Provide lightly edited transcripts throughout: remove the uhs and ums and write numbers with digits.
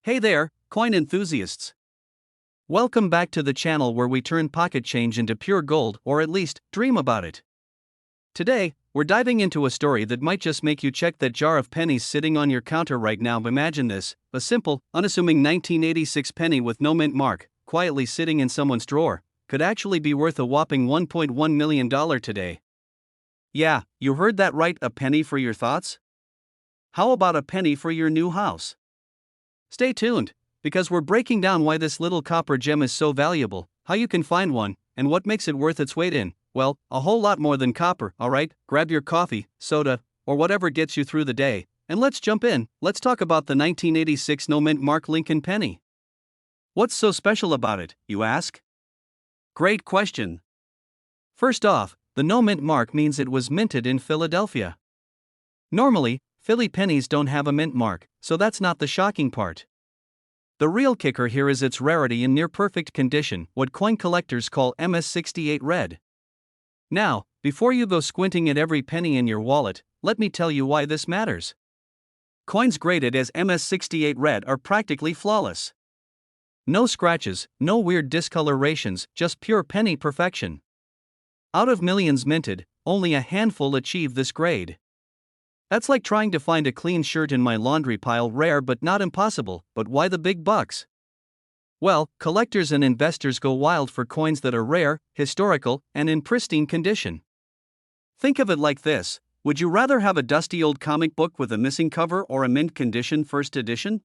Hey there, coin enthusiasts! Welcome back to the channel where we turn pocket change into pure gold, or at least, dream about it. Today, we're diving into a story that might just make you check that jar of pennies sitting on your counter right now. Imagine this: a simple, unassuming 1986 penny with no mint mark, quietly sitting in someone's drawer, could actually be worth a whopping $1.1 million today. Yeah, you heard that right, a penny for your thoughts? How about a penny for your new house? Stay tuned, because we're breaking down why this little copper gem is so valuable, how you can find one, and what makes it worth its weight in, well, a whole lot more than copper. Alright, grab your coffee, soda, or whatever gets you through the day, and let's jump in. Let's talk about the 1986 no mint mark Lincoln penny. What's so special about it, you ask? Great question. First off, the no mint mark means it was minted in Philadelphia. Normally, Philly pennies don't have a mint mark, so that's not the shocking part. The real kicker here is its rarity in near-perfect condition, what coin collectors call MS68 red. Now, before you go squinting at every penny in your wallet, let me tell you why this matters. Coins graded as MS68 red are practically flawless. No scratches, no weird discolorations, just pure penny perfection. Out of millions minted, only a handful achieve this grade. That's like trying to find a clean shirt in my laundry pile. Rare but not impossible, but why the big bucks? Well, collectors and investors go wild for coins that are rare, historical, and in pristine condition. Think of it like this: would you rather have a dusty old comic book with a missing cover or a mint condition first edition?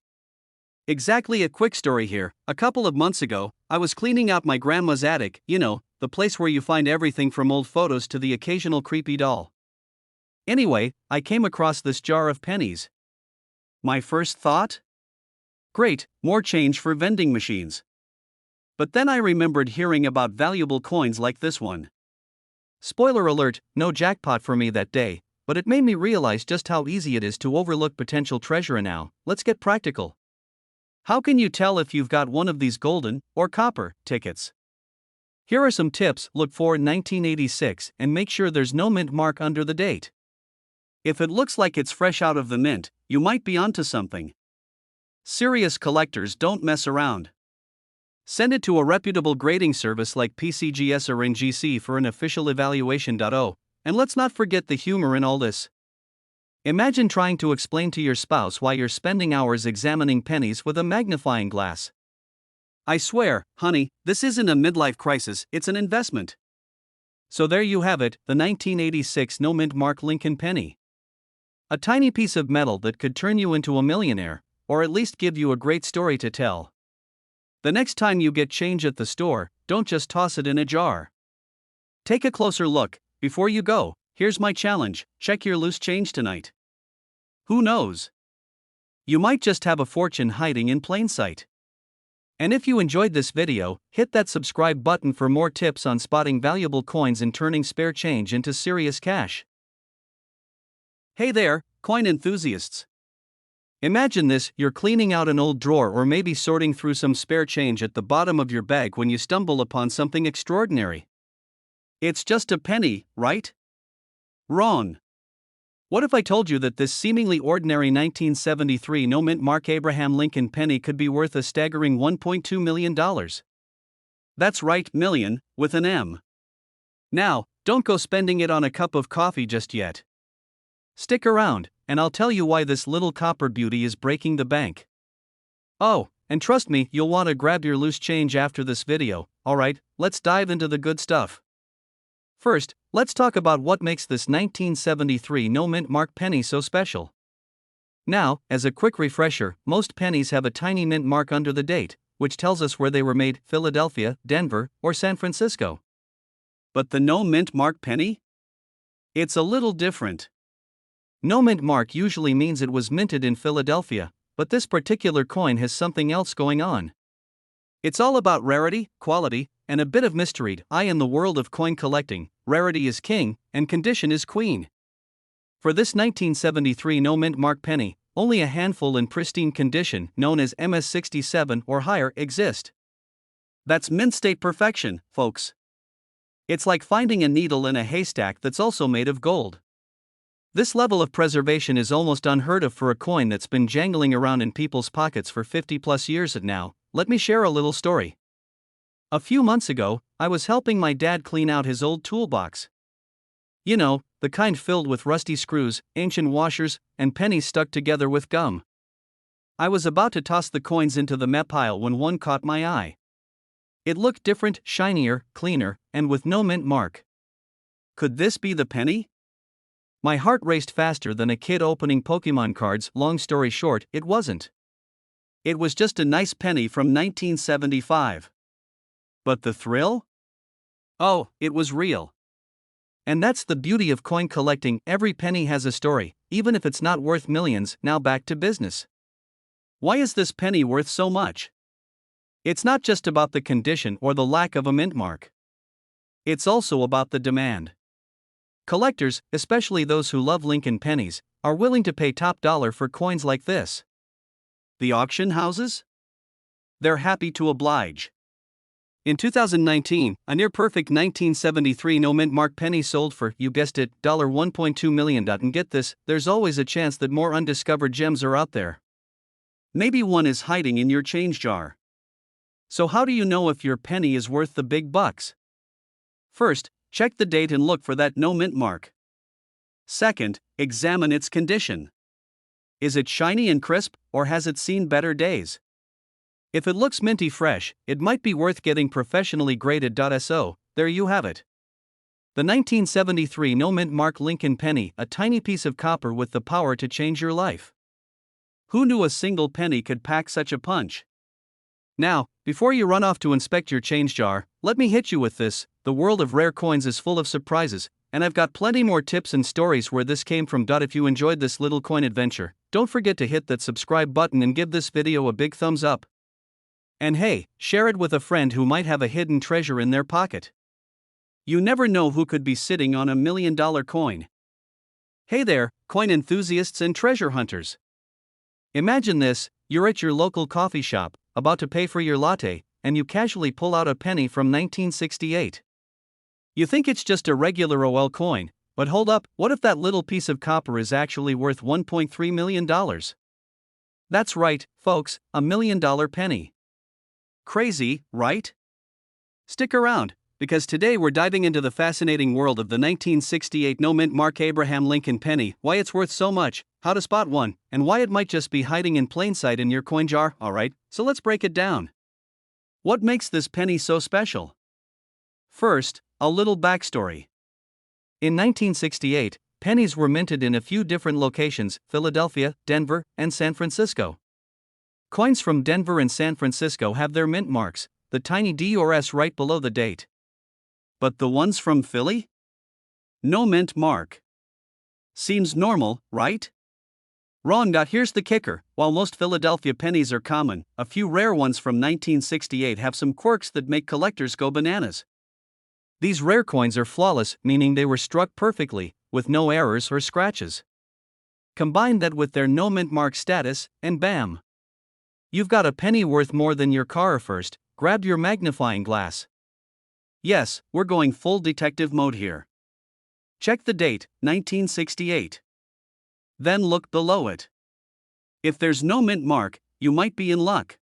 Exactly. A quick story here. A couple of months ago, I was cleaning out my grandma's attic, the place where you find everything from old photos to the occasional creepy doll. Anyway, I came across this jar of pennies. My first thought? Great, more change for vending machines. But then I remembered hearing about valuable coins like this one. Spoiler alert, no jackpot for me that day, but it made me realize just how easy it is to overlook potential treasure. Now, let's get practical. How can you tell if you've got one of these golden, or copper, tickets? Here are some tips. Look for 1986 and make sure there's no mint mark under the date. If it looks like it's fresh out of the mint, you might be onto something. Serious collectors don't mess around. Send it to a reputable grading service like PCGS or NGC for an official evaluation. And let's not forget the humor in all this. Imagine trying to explain to your spouse why you're spending hours examining pennies with a magnifying glass. I swear, honey, this isn't a midlife crisis, it's an investment. So there you have it, the 1986 no mint mark Lincoln penny. A tiny piece of metal that could turn you into a millionaire, or at least give you a great story to tell. The next time you get change at the store, don't just toss it in a jar. Take a closer look. Before you go, here's my challenge: check your loose change tonight. Who knows? You might just have a fortune hiding in plain sight. And if you enjoyed this video, hit that subscribe button for more tips on spotting valuable coins and turning spare change into serious cash. Hey there, coin enthusiasts! Imagine this: you're cleaning out an old drawer or maybe sorting through some spare change at the bottom of your bag when you stumble upon something extraordinary. It's just a penny, right? Wrong. What if I told you that this seemingly ordinary 1973 no mint mark Abraham Lincoln penny could be worth a staggering $1.2 million? That's right, million, with an M. Now, don't go spending it on a cup of coffee just yet. Stick around, and I'll tell you why this little copper beauty is breaking the bank. Oh, and trust me, you'll want to grab your loose change after this video. Alright, let's dive into the good stuff. First, let's talk about what makes this 1973 no mint mark penny so special. Now, as a quick refresher, most pennies have a tiny mint mark under the date, which tells us where they were made: Philadelphia, Denver, or San Francisco. But the no mint mark penny? It's a little different. No mint mark usually means it was minted in Philadelphia, but this particular coin has something else going on. It's all about rarity, quality, and a bit of mystery. In the world of coin collecting, rarity is king, and condition is queen. For this 1973 no mint mark penny, only a handful in pristine condition, known as MS67 or higher, exist. That's mint state perfection, folks. It's like finding a needle in a haystack that's also made of gold. This level of preservation is almost unheard of for a coin that's been jangling around in people's pockets for 50 plus years now. Let me share a little story. A few months ago, I was helping my dad clean out his old toolbox. You know, the kind filled with rusty screws, ancient washers, and pennies stuck together with gum. I was about to toss the coins into the meh pile when one caught my eye. It looked different, shinier, cleaner, and with no mint mark. Could this be the penny? My heart raced faster than a kid opening Pokemon cards. Long story short, it wasn't. It was just a nice penny from 1975. But the thrill? Oh, it was real. And that's the beauty of coin collecting. Every penny has a story, even if it's not worth millions. Now back to business. Why is this penny worth so much? It's not just about the condition or the lack of a mint mark. It's also about the demand. Collectors, especially those who love Lincoln pennies, are willing to pay top dollar for coins like this. The auction houses? They're happy to oblige. In 2019, a near-perfect 1973 no-mint mark penny sold for, you guessed it, $1.2 million. And get this, there's always a chance that more undiscovered gems are out there. Maybe one is hiding in your change jar. So how do you know if your penny is worth the big bucks? First, check the date and look for that no mint mark. Second, examine its condition. Is it shiny and crisp, or has it seen better days? If it looks minty fresh, it might be worth getting professionally graded. So, there you have it. The 1973 no mint mark Lincoln penny, a tiny piece of copper with the power to change your life. Who knew a single penny could pack such a punch? Now, before you run off to inspect your change jar, let me hit you with this: the world of rare coins is full of surprises, and I've got plenty more tips and stories where this came from. If you enjoyed this little coin adventure, don't forget to hit that subscribe button and give this video a big thumbs up. And hey, share it with a friend who might have a hidden treasure in their pocket. You never know who could be sitting on $1 million coin. Hey there, coin enthusiasts and treasure hunters. Imagine this: you're at your local coffee shop, about to pay for your latte, and you casually pull out a penny from 1968. You think it's just a regular OL coin, but hold up, what if that little piece of copper is actually worth $1.3 million? That's right, folks, $1 million penny. Crazy, right? Stick around, because today we're diving into the fascinating world of the 1968 no mint mark Abraham Lincoln penny, why it's worth so much, how to spot one, and why it might just be hiding in plain sight in your coin jar. Alright, so let's break it down. What makes this penny so special? First, a little backstory. In 1968, pennies were minted in a few different locations: Philadelphia, Denver, and San Francisco. Coins from Denver and San Francisco have their mint marks, the tiny D or S right below the date. But the ones from Philly? No mint mark. Seems normal, right? Wrong. Here's the kicker: while most Philadelphia pennies are common, a few rare ones from 1968 have some quirks that make collectors go bananas. These rare coins are flawless, meaning they were struck perfectly, with no errors or scratches. Combine that with their no mint mark status, and bam! You've got a penny worth more than your car. First, grab your magnifying glass. Yes, we're going full detective mode here. Check the date, 1968. Then look below it. If there's no mint mark, you might be in luck.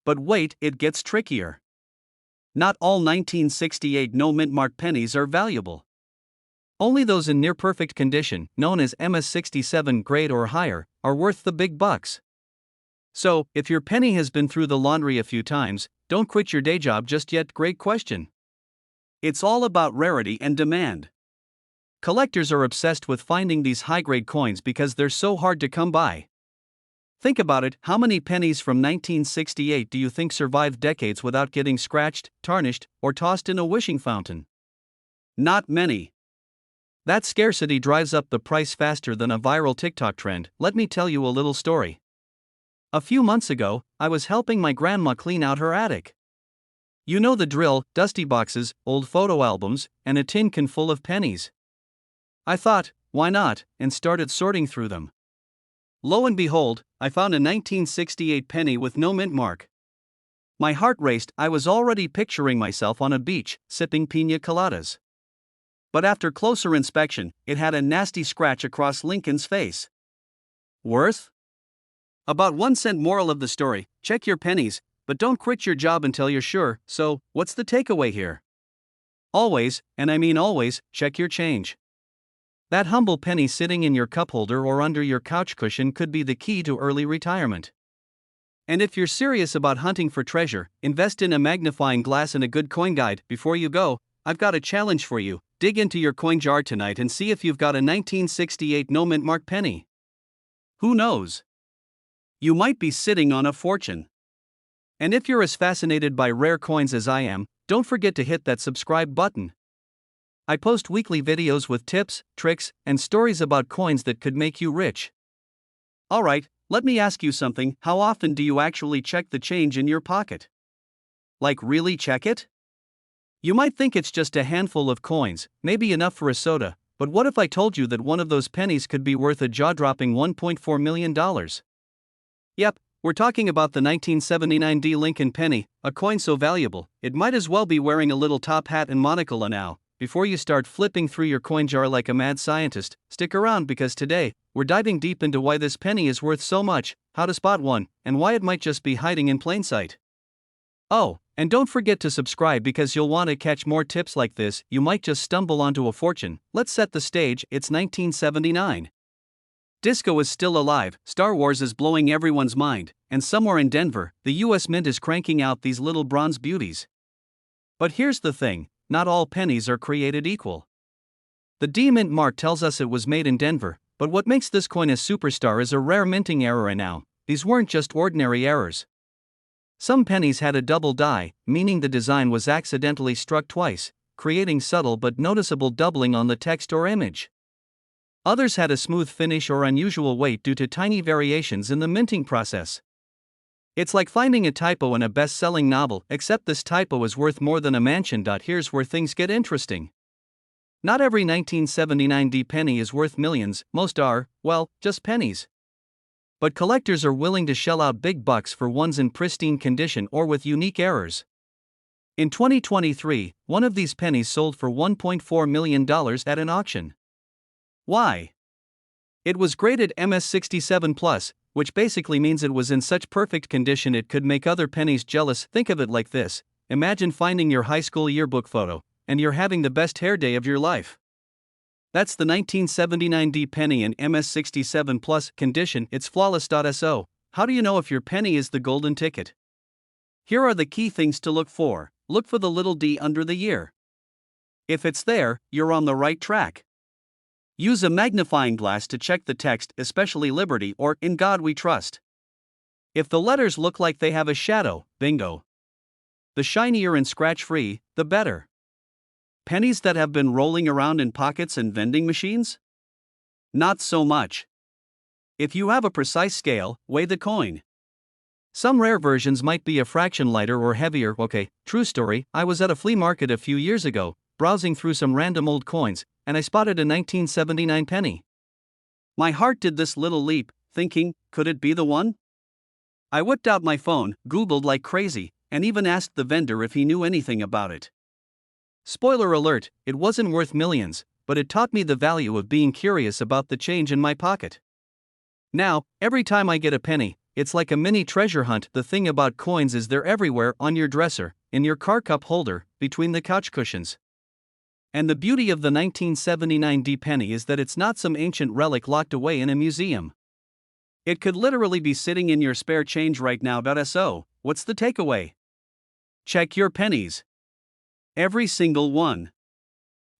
But wait, it gets trickier. Not all 1968 no mint mark pennies are valuable. Only those in near perfect condition, known as MS67 grade or higher, are worth the big bucks. So, if your penny has been through the laundry a few times, don't quit your day job just yet. Great question. It's all about rarity and demand. Collectors are obsessed with finding these high-grade coins because they're so hard to come by. Think about it: how many pennies from 1968 do you think survived decades without getting scratched, tarnished, or tossed in a wishing fountain? Not many. That scarcity drives up the price faster than a viral TikTok trend. Let me tell you a little story. A few months ago, I was helping my grandma clean out her attic. You know the drill: dusty boxes, old photo albums, and a tin can full of pennies. I thought, why not, and started sorting through them. Lo and behold, I found a 1968 penny with no mint mark. My heart raced. I was already picturing myself on a beach, sipping piña coladas. But after closer inspection, it had a nasty scratch across Lincoln's face. Worth? About 1 cent. Moral of the story: check your pennies, but don't quit your job until you're sure. So, what's the takeaway here? Always, and I mean always, check your change. That humble penny sitting in your cup holder or under your couch cushion could be the key to early retirement. And if you're serious about hunting for treasure, invest in a magnifying glass and a good coin guide. Before you go, I've got a challenge for you. Dig into your coin jar tonight and see if you've got a 1968 no mint mark penny. Who knows? You might be sitting on a fortune. And if you're as fascinated by rare coins as I am, don't forget to hit that subscribe button. I post weekly videos with tips, tricks, and stories about coins that could make you rich. Alright, let me ask you something. How often do you actually check the change in your pocket? Like, really check it? You might think it's just a handful of coins, maybe enough for a soda, but what if I told you that one of those pennies could be worth a jaw-dropping $1.4 million? Yep, we're talking about the 1979 D. Lincoln penny, a coin so valuable, it might as well be wearing a little top hat and monocle now. Before you start flipping through your coin jar like a mad scientist, stick around because today, we're diving deep into why this penny is worth so much, how to spot one, and why it might just be hiding in plain sight. Oh, and don't forget to subscribe because you'll want to catch more tips like this. You might just stumble onto a fortune. Let's set the stage. It's 1979. Disco is still alive, Star Wars is blowing everyone's mind, and somewhere in Denver, the US Mint is cranking out these little bronze beauties. But here's the thing, not all pennies are created equal. The D Mint mark tells us it was made in Denver, but what makes this coin a superstar is a rare minting error. And now, these weren't just ordinary errors. Some pennies had a double die, meaning the design was accidentally struck twice, creating subtle but noticeable doubling on the text or image. Others had a smooth finish or unusual weight due to tiny variations in the minting process. It's like finding a typo in a best-selling novel, except this typo is worth more than a mansion. Here's where things get interesting. Not every 1979 D penny is worth millions, most are, well, just pennies. But collectors are willing to shell out big bucks for ones in pristine condition or with unique errors. In 2023, one of these pennies sold for $1.4 million at an auction. Why? It was graded MS67+, which basically means it was in such perfect condition it could make other pennies jealous. Think of it like this: imagine finding your high school yearbook photo, and you're having the best hair day of your life. That's the 1979 D penny in MS67+ condition. It's flawless. So, how do you know if your penny is the golden ticket? Here are the key things to look for. Look for the little d under the year. If it's there, you're on the right track. Use a magnifying glass to check the text, especially Liberty or In God We Trust. If the letters look like they have a shadow, bingo. The shinier and scratch-free, the better. Pennies that have been rolling around in pockets and vending machines? Not so much. If you have a precise scale, weigh the coin. Some rare versions might be a fraction lighter or heavier. Okay, true story, I was at a flea market a few years ago, browsing through some random old coins, and I spotted a 1979 penny. My heart did this little leap, thinking, could it be the one? I whipped out my phone, Googled like crazy, and even asked the vendor if he knew anything about it. Spoiler alert, it wasn't worth millions, but it taught me the value of being curious about the change in my pocket. Now, every time I get a penny, it's like a mini treasure hunt. The thing about coins is they're everywhere: on your dresser, in your car cup holder, between the couch cushions. And the beauty of the 1979 D penny is that it's not some ancient relic locked away in a museum. It could literally be sitting in your spare change right now. So, what's the takeaway? Check your pennies. Every single one.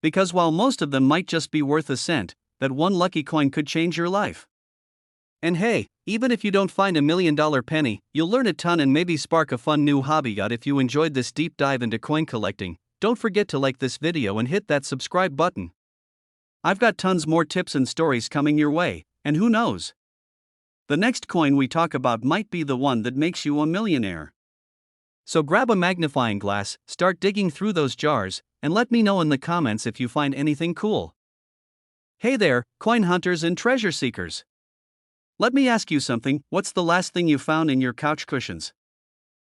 Because while most of them might just be worth a cent, that one lucky coin could change your life. And hey, even if you don't find $1 million penny, you'll learn a ton and maybe spark a fun new hobby. If you enjoyed this deep dive into coin collecting, don't forget to like this video and hit that subscribe button. I've got tons more tips and stories coming your way, and who knows? The next coin we talk about might be the one that makes you a millionaire. So grab a magnifying glass, start digging through those jars, and let me know in the comments if you find anything cool. Hey there, coin hunters and treasure seekers. Let me ask you something: what's the last thing you found in your couch cushions?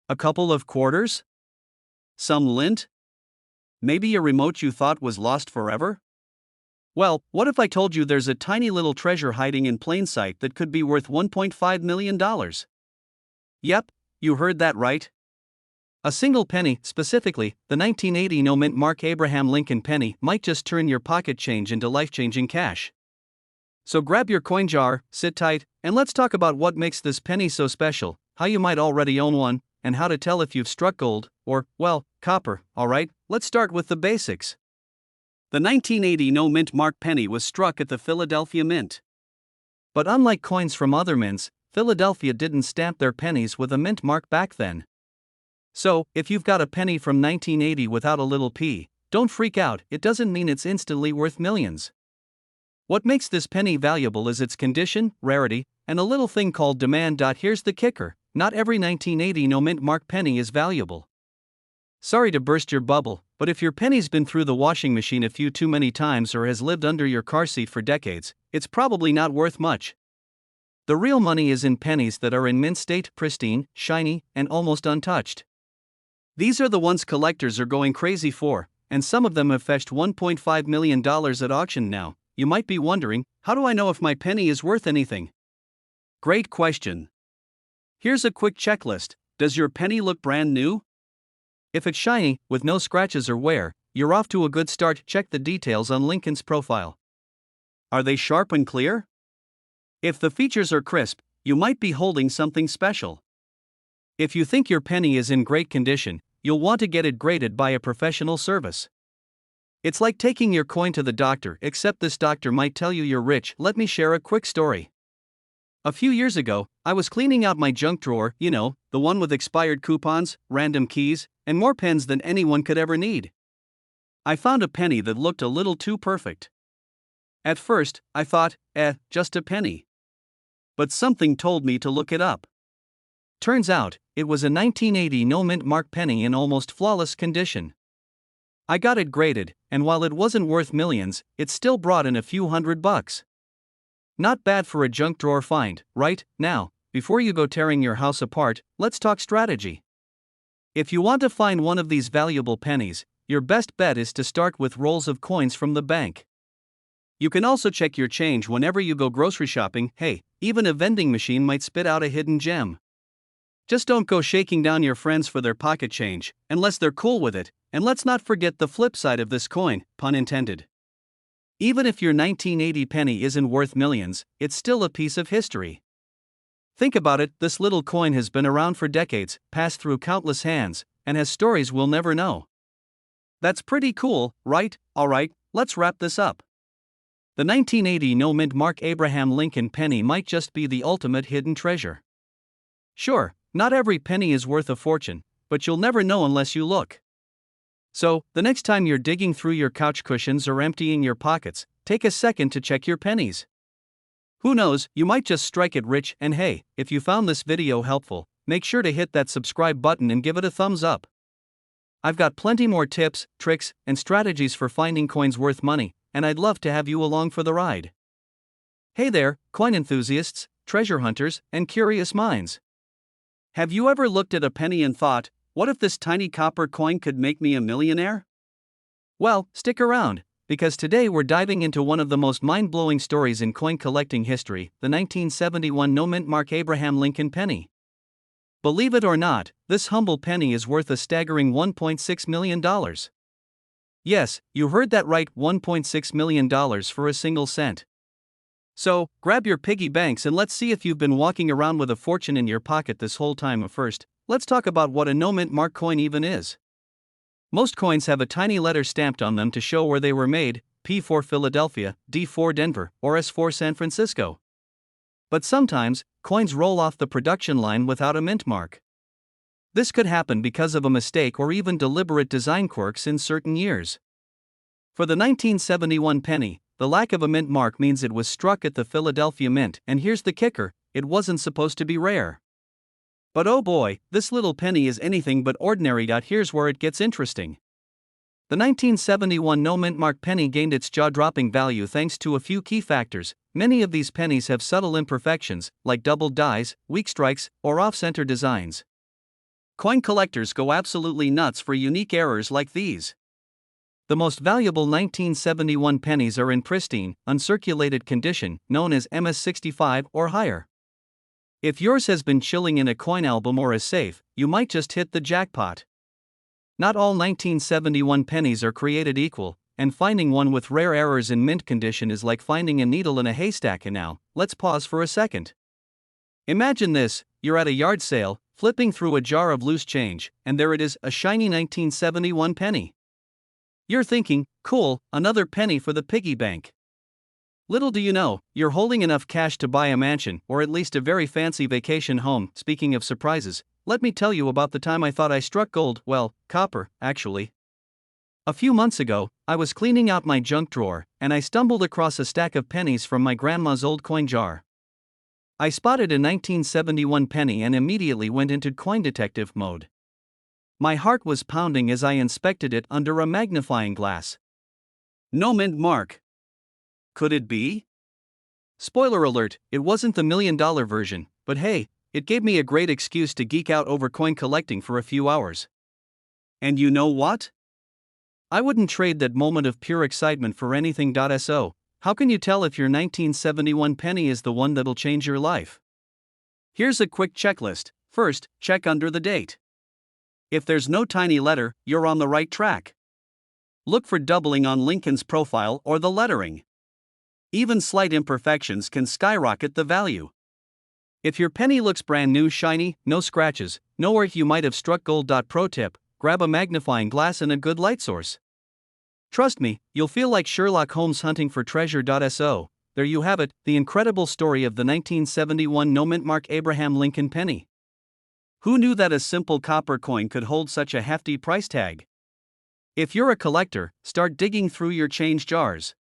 A couple of quarters? Some lint? Maybe a remote you thought was lost forever? Well, what if I told you there's a tiny little treasure hiding in plain sight that could be worth $1.5 million? Yep, you heard that right. A single penny, specifically, the 1980 no-mint Mark Abraham Lincoln penny, might just turn your pocket change into life-changing cash. So grab your coin jar, sit tight, and let's talk about what makes this penny so special, how you might already own one, and how to tell if you've struck gold, or, well, copper. Alright, let's start with the basics. The 1980 no-mint Mark penny was struck at the Philadelphia Mint. But unlike coins from other mints, Philadelphia didn't stamp their pennies with a mint mark back then. So, if you've got a penny from 1980 without a little p, don't freak out, it doesn't mean it's instantly worth millions. What makes this penny valuable is its condition, rarity, and a little thing called demand. Here's the kicker: not every 1980 no-mint Mark penny is valuable. Sorry to burst your bubble, but if your penny's been through the washing machine a few too many times or has lived under your car seat for decades, it's probably not worth much. The real money is in pennies that are in mint state, pristine, shiny, and almost untouched. These are the ones collectors are going crazy for, and some of them have fetched $1.5 million at auction now. You might be wondering, how do I know if my penny is worth anything? Great question. Here's a quick checklist. Does your penny look brand new? If it's shiny, with no scratches or wear, you're off to a good start. Check the details on Lincoln's profile. Are they sharp and clear? If the features are crisp, you might be holding something special. If you think your penny is in great condition, you'll want to get it graded by a professional service. It's like taking your coin to the doctor, except this doctor might tell you you're rich. Let me share a quick story. A few years ago, I was cleaning out my junk drawer, the one with expired coupons, random keys, and more pens than anyone could ever need. I found a penny that looked a little too perfect. At first, I thought, just a penny. But something told me to look it up. Turns out, it was a 1980 no-mint Mark penny in almost flawless condition. I got it graded, and while it wasn't worth millions, it still brought in a few $100. Not bad for a junk drawer find, right? Now, before you go tearing your house apart, let's talk strategy. If you want to find one of these valuable pennies, your best bet is to start with rolls of coins from the bank. You can also check your change whenever you go grocery shopping. Hey, even a vending machine might spit out a hidden gem. Just don't go shaking down your friends for their pocket change, unless they're cool with it, and let's not forget the flip side of this coin, pun intended. Even if your 1980 penny isn't worth millions, it's still a piece of history. Think about it, this little coin has been around for decades, passed through countless hands, and has stories we'll never know. That's pretty cool, right? Alright, let's wrap this up. The 1980 no-mint Mark Abraham Lincoln penny might just be the ultimate hidden treasure. Sure, not every penny is worth a fortune, but you'll never know unless you look. So, the next time you're digging through your couch cushions or emptying your pockets, take a second to check your pennies. Who knows, you might just strike it rich. And hey, if you found this video helpful, make sure to hit that subscribe button and give it a thumbs up. I've got plenty more tips, tricks, and strategies for finding coins worth money, and I'd love to have you along for the ride. Hey there, coin enthusiasts, treasure hunters, and curious minds. Have you ever looked at a penny and thought, what if this tiny copper coin could make me a millionaire? Well, stick around, because today we're diving into one of the most mind-blowing stories in coin collecting history, the 1971 no-mint Mark Abraham Lincoln penny. Believe it or not, this humble penny is worth a staggering $1.6 million. Yes, you heard that right, $1.6 million for a single cent. So, grab your piggy banks and let's see if you've been walking around with a fortune in your pocket this whole time. First, let's talk about what a no-mint Mark coin even is. Most coins have a tiny letter stamped on them to show where they were made, P for Philadelphia, D for Denver, or S for San Francisco. But sometimes, coins roll off the production line without a mint mark. This could happen because of a mistake or even deliberate design quirks in certain years. For the 1971 penny, the lack of a mint mark means it was struck at the Philadelphia Mint, and here's the kicker, it wasn't supposed to be rare. But oh boy, this little penny is anything but ordinary. Here's where it gets interesting. The 1971 no-mint Mark penny gained its jaw-dropping value thanks to a few key factors. Many of these pennies have subtle imperfections, like doubled dies, weak strikes, or off-center designs. Coin collectors go absolutely nuts for unique errors like these. The most valuable 1971 pennies are in pristine, uncirculated condition, known as MS65 or higher. If yours has been chilling in a coin album or is safe, you might just hit the jackpot. Not all 1971 pennies are created equal, and finding one with rare errors in mint condition is like finding a needle in a haystack. And now, let's pause for a second. Imagine this: you're at a yard sale, flipping through a jar of loose change, and there it is, a shiny 1971 penny. You're thinking, cool, another penny for the piggy bank. Little do you know, you're holding enough cash to buy a mansion, or at least a very fancy vacation home. Speaking of surprises, let me tell you about the time I thought I struck gold, well, copper, actually. A few months ago, I was cleaning out my junk drawer, and I stumbled across a stack of pennies from my grandma's old coin jar. I spotted a 1971 penny and immediately went into coin detective mode. My heart was pounding as I inspected it under a magnifying glass. No mint mark. Could it be? Spoiler alert, it wasn't the $1 million version, but hey, it gave me a great excuse to geek out over coin collecting for a few hours. And you know what? I wouldn't trade that moment of pure excitement for anything. So, how can you tell if your 1971 penny is the one that'll change your life? Here's a quick checklist. First, check under the date. If there's no tiny letter, you're on the right track. Look for doubling on Lincoln's profile or the lettering. Even slight imperfections can skyrocket the value. If your penny looks brand new, shiny, no scratches, nowhere you might have struck gold. Pro tip: grab a magnifying glass and a good light source. Trust me, you'll feel like Sherlock Holmes hunting for treasure. So, there you have it, the incredible story of the 1971 no mint mark Abraham Lincoln penny. Who knew that a simple copper coin could hold such a hefty price tag? If you're a collector, start digging through your change jars.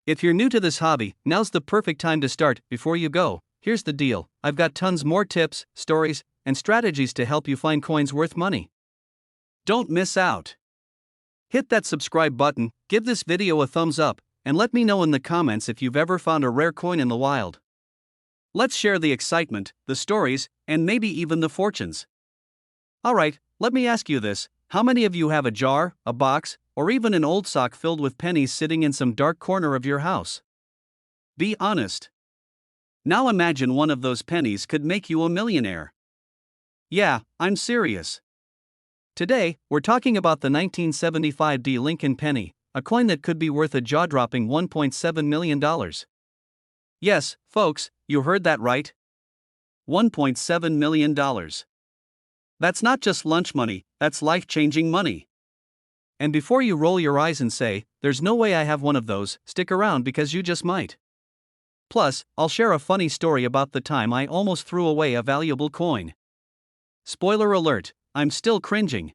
If you're new to this hobby, now's the perfect time to start. Before you go, here's the deal: I've got tons more tips, stories, and strategies to help you find coins worth money. Don't miss out. Hit that subscribe button, give this video a thumbs up, and let me know in the comments if you've ever found a rare coin in the wild. Let's share the excitement, the stories, and maybe even the fortunes. Alright, let me ask you this: how many of you have a jar, a box, or even an old sock filled with pennies sitting in some dark corner of your house? Be honest. Now imagine one of those pennies could make you a millionaire. Yeah, I'm serious. Today, we're talking about the 1975 D Lincoln penny, a coin that could be worth a jaw-dropping $1.7 million. Yes, folks, you heard that right. $1.7 million. That's not just lunch money, that's life-changing money. And before you roll your eyes and say, "There's no way I have one of those," stick around because you just might. Plus, I'll share a funny story about the time I almost threw away a valuable coin. Spoiler alert, I'm still cringing.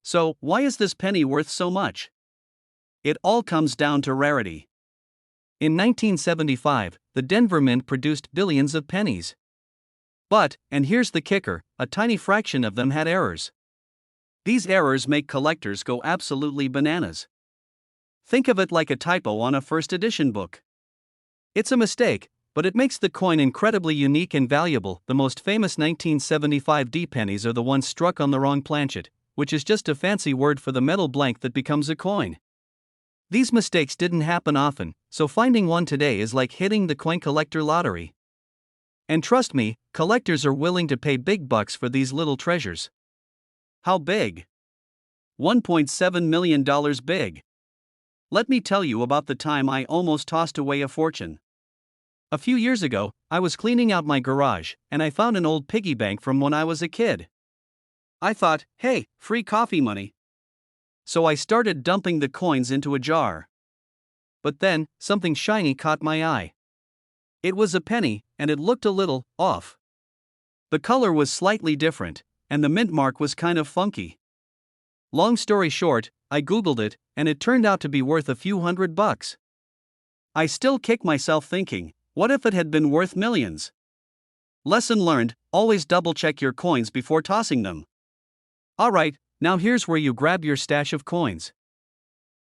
So, why is this penny worth so much? It all comes down to rarity. In 1975, the Denver Mint produced billions of pennies. But, and here's the kicker, a tiny fraction of them had errors. These errors make collectors go absolutely bananas. Think of it like a typo on a first edition book. It's a mistake, but it makes the coin incredibly unique and valuable. The most famous 1975 D pennies are the ones struck on the wrong planchet, which is just a fancy word for the metal blank that becomes a coin. These mistakes didn't happen often, so finding one today is like hitting the coin collector lottery. And trust me, collectors are willing to pay big bucks for these little treasures. How big? $1.7 million big. Let me tell you about the time I almost tossed away a fortune. A few years ago, I was cleaning out my garage, and I found an old piggy bank from when I was a kid. I thought, hey, free coffee money. So I started dumping the coins into a jar. But then, something shiny caught my eye. It was a penny, and it looked a little off. The color was slightly different, and the mint mark was kind of funky. Long story short, I googled it, and it turned out to be worth a few $100. I still kick myself thinking, what if it had been worth millions? Lesson learned: always double-check your coins before tossing them. Alright, now here's where you grab your stash of coins.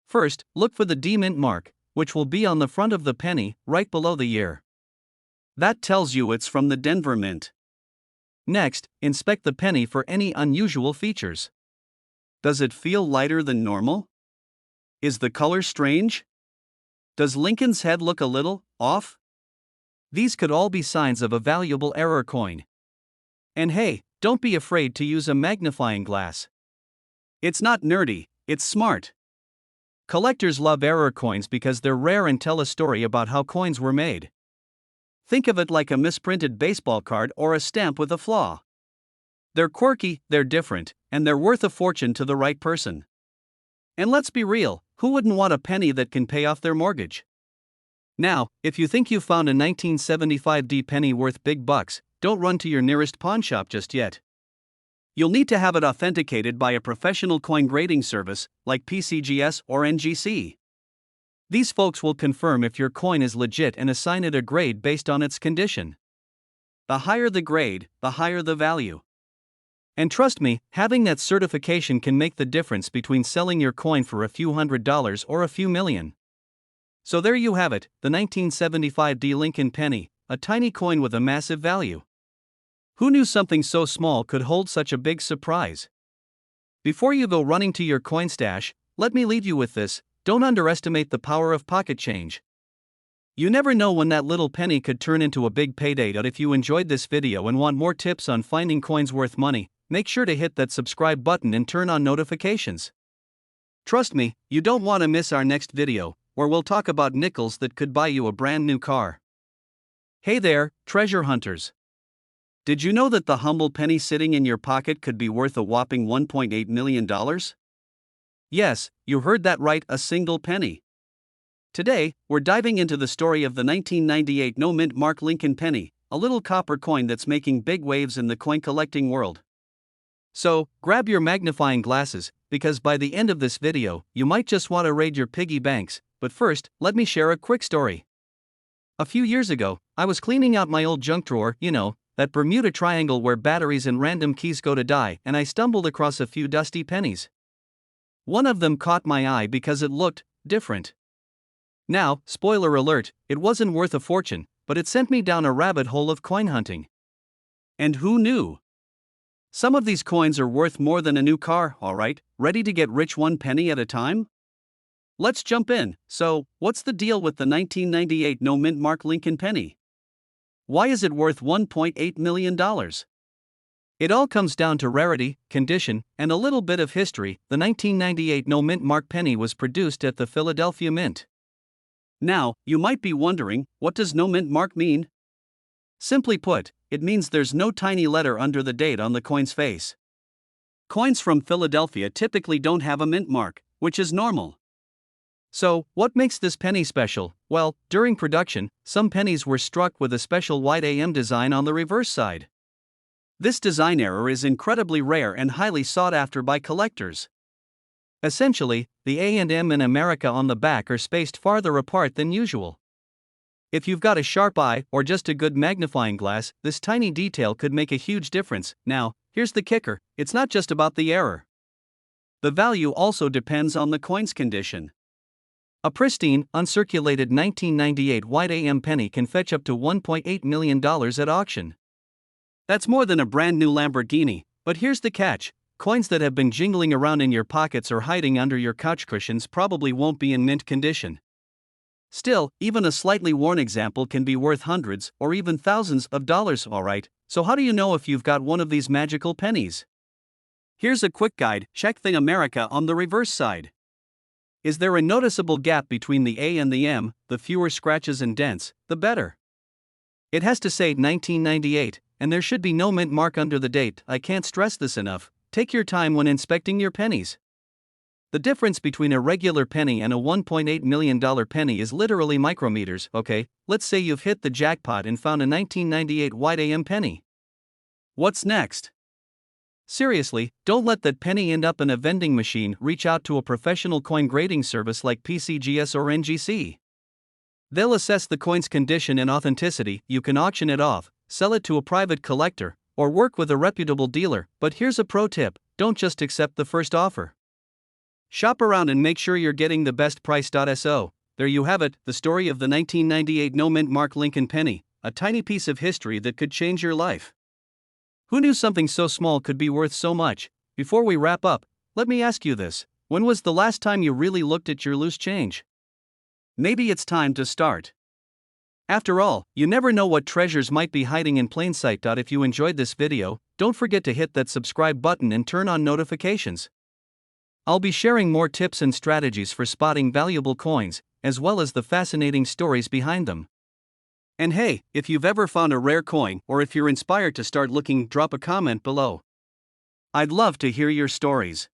First, look for the D mint mark, which will be on the front of the penny, right below the year. That tells you it's from the Denver Mint. Next, inspect the penny for any unusual features. Does it feel lighter than normal? Is the color strange? Does Lincoln's head look a little off? These could all be signs of a valuable error coin. And hey, don't be afraid to use a magnifying glass. It's not nerdy, it's smart. Collectors love error coins because they're rare and tell a story about how coins were made. Think of it like a misprinted baseball card or a stamp with a flaw. They're quirky, they're different, and they're worth a fortune to the right person. And let's be real, who wouldn't want a penny that can pay off their mortgage? Now, if you think you've found a 1975 D penny worth big bucks, don't run to your nearest pawn shop just yet. You'll need to have it authenticated by a professional coin grading service, like PCGS or NGC. These folks will confirm if your coin is legit and assign it a grade based on its condition. The higher the grade, the higher the value. And trust me, having that certification can make the difference between selling your coin for a few $100s or a few million. So there you have it, the 1975 D Lincoln penny, a tiny coin with a massive value. Who knew something so small could hold such a big surprise? Before you go running to your coin stash, let me leave you with this: don't underestimate the power of pocket change. You never know when that little penny could turn into a big payday. If you enjoyed this video and want more tips on finding coins worth money, make sure to hit that subscribe button and turn on notifications. Trust me, you don't want to miss our next video, where we'll talk about nickels that could buy you a brand new car. Hey there, treasure hunters. Did you know that the humble penny sitting in your pocket could be worth a whopping $1.8 million? Yes, you heard that right, a single penny. Today, we're diving into the story of the 1998 no-mint mark Lincoln penny, a little copper coin that's making big waves in the coin collecting world. So, grab your magnifying glasses, because by the end of this video, you might just want to raid your piggy banks. But first, let me share a quick story. A few years ago, I was cleaning out my old junk drawer, that Bermuda Triangle where batteries and random keys go to die, and I stumbled across a few dusty pennies. One of them caught my eye because it looked different. Now, spoiler alert, it wasn't worth a fortune, but it sent me down a rabbit hole of coin hunting. And who knew? Some of these coins are worth more than a new car, alright, ready to get rich one penny at a time? Let's jump in. So, what's the deal with the 1998 no-mint mark Lincoln penny? Why is it worth $1.8 million? It all comes down to rarity, condition, and a little bit of history. The 1998 no-mint mark penny was produced at the Philadelphia Mint. Now, you might be wondering, what does no-mint mark mean? Simply put, it means there's no tiny letter under the date on the coin's face. Coins from Philadelphia typically don't have a mint mark, which is normal. So, what makes this penny special? Well, during production, some pennies were struck with a special white AM design on the reverse side. This design error is incredibly rare and highly sought after by collectors. Essentially, the A and M in America on the back are spaced farther apart than usual. If you've got a sharp eye or just a good magnifying glass, this tiny detail could make a huge difference. Now, here's the kicker: it's not just about the error. The value also depends on the coin's condition. A pristine, uncirculated 1998 white AM penny can fetch up to $1.8 million at auction. That's more than a brand new Lamborghini, but here's the catch: coins that have been jingling around in your pockets or hiding under your couch cushions probably won't be in mint condition. Still, even a slightly worn example can be worth hundreds or even thousands of dollars, alright? So how do you know if you've got one of these magical pennies? Here's a quick guide: check the America on the reverse side. Is there a noticeable gap between the A and the M? The fewer scratches and dents, the better. It has to say 1998, and there should be no mint mark under the date. I can't stress this enough. Take your time when inspecting your pennies. The difference between a regular penny and a $1.8 million penny is literally micrometers. Okay, let's say you've hit the jackpot and found a 1998 white AM penny. What's next? Seriously, don't let that penny end up in a vending machine. Reach out to a professional coin grading service like PCGS or NGC. They'll assess the coin's condition and authenticity. You can auction it off, sell it to a private collector, or work with a reputable dealer. But here's a pro tip: don't just accept the first offer. Shop around and make sure you're getting the best price. So, there you have it, the story of the 1998 no-mint mark Lincoln penny, a tiny piece of history that could change your life. Who knew something so small could be worth so much? Before we wrap up, let me ask you this: When was the last time you really looked at your loose change? Maybe it's time to start. After all, you never know what treasures might be hiding in plain sight. If you enjoyed this video, don't forget to hit that subscribe button and turn on notifications. I'll be sharing more tips and strategies for spotting valuable coins, as well as the fascinating stories behind them. And hey, if you've ever found a rare coin or if you're inspired to start looking, drop a comment below. I'd love to hear your stories.